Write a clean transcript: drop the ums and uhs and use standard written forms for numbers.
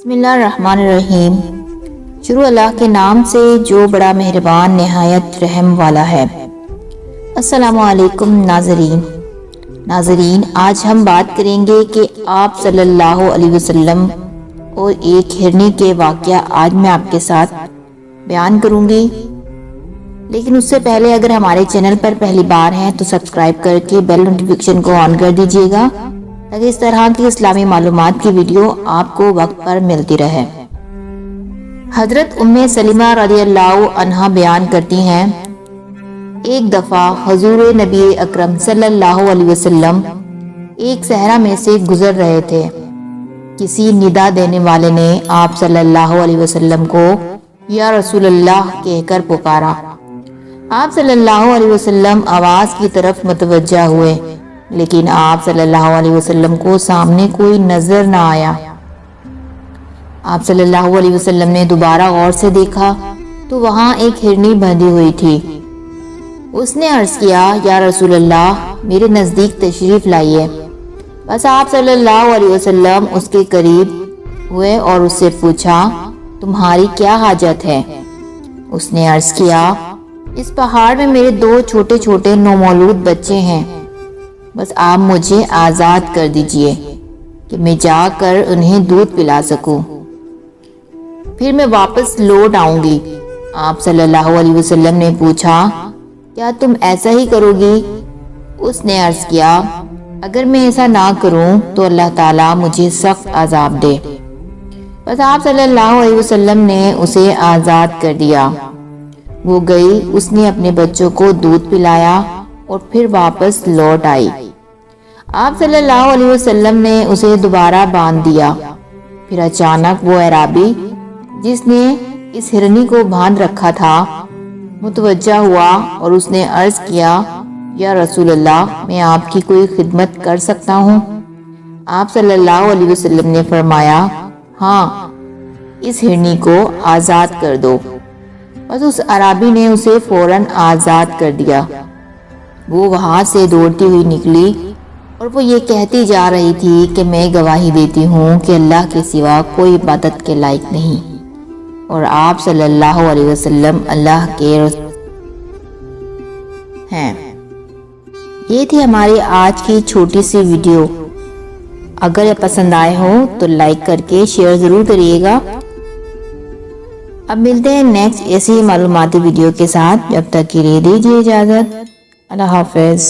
بسم اللہ الرحمن الرحیم۔ شروع اللہ کے نام سے جو بڑا مہربان نہایت رحم والا ہے۔ السلام علیکم ناظرین، آج ہم بات کریں گے کہ آپ صلی اللہ علیہ وسلم اور ایک ہرنی کے واقعہ آج میں آپ کے ساتھ بیان کروں گی، لیکن اس سے پہلے اگر ہمارے چینل پر پہلی بار ہیں تو سبسکرائب کر کے بیل نوٹیفیکیشن کو آن کر دیجیے گا تاکہ اس طرح کی اسلامی معلومات کی ویڈیو آپ کو وقت پر ملتی رہے۔ حضرت ام سلمہ رضی اللہ عنہا بیان کرتی ہیں، ایک دفعہ حضور نبی اکرم صلی اللہ علیہ وسلم ایک صحرا میں سے گزر رہے تھے۔ کسی ندا دینے والے نے آپ صلی اللہ علیہ وسلم کو یا رسول اللہ کہہ کر پکارا۔ آپ صلی اللہ علیہ وسلم آواز کی طرف متوجہ ہوئے، لیکن آپ صلی اللہ علیہ وسلم کو سامنے کوئی نظر نہ آیا۔ آپ صلی اللہ علیہ وسلم نے دوبارہ غور سے دیکھا تو وہاں ایک ہرنی بندھی ہوئی تھی۔ اس نے عرض کیا، یا رسول اللہ، میرے نزدیک تشریف لائیے۔ بس آپ صلی اللہ علیہ وسلم اس کے قریب ہوئے اور اس سے پوچھا، تمہاری کیا حاجت ہے؟ اس نے عرض کیا، اس پہاڑ میں میرے 2 چھوٹے چھوٹے نومولود بچے ہیں، بس آپ مجھے آزاد کر دیجئے کہ میں جا کر انہیں دودھ پلا سکوں، پھر میں واپس لوٹ آؤں گی۔ آپ صلی اللہ علیہ وسلم نے پوچھا، کیا تم ایسا ہی کرو گی؟ اس نے عرض کیا، اگر میں ایسا نہ کروں تو اللہ تعالیٰ مجھے سخت عذاب دے۔ بس آپ صلی اللہ علیہ وسلم نے اسے آزاد کر دیا۔ وہ گئی، اس نے اپنے بچوں کو دودھ پلایا اور پھر واپس لوٹ آئی۔ آپ صلی اللہ علیہ وسلم نے اسے دوبارہ باندھ دیا۔ پھر اچانک وہ اعرابی جس نے اس ہرنی کو باندھ رکھا تھا متوجہ ہوا اور اس نے عرض کیا، یا رسول اللہ، میں آپ کی کوئی خدمت کر سکتا ہوں؟ آپ صلی اللہ علیہ وسلم نے فرمایا، ہاں، اس ہرنی کو آزاد کر دو۔ بس اس اعرابی نے اسے فوراً آزاد کر دیا۔ وہ وہاں سے دوڑتی ہوئی نکلی اور وہ یہ کہتی جا رہی تھی کہ میں گواہی دیتی ہوں کہ اللہ کے سوا کوئی عبادت کے لائق نہیں، اور آپ صلی اللہ علیہ وسلم اللہ کے رسول ہیں۔ یہ تھی ہماری آج کی چھوٹی سی ویڈیو۔ اگر یہ پسند آئے ہو تو لائک کر کے شیئر ضرور کریے گا۔ اب ملتے ہیں نیکسٹ ایسی معلوماتی ویڈیو کے ساتھ، جب تک کے لیے دیجیے اجازت۔ اللہ حافظ۔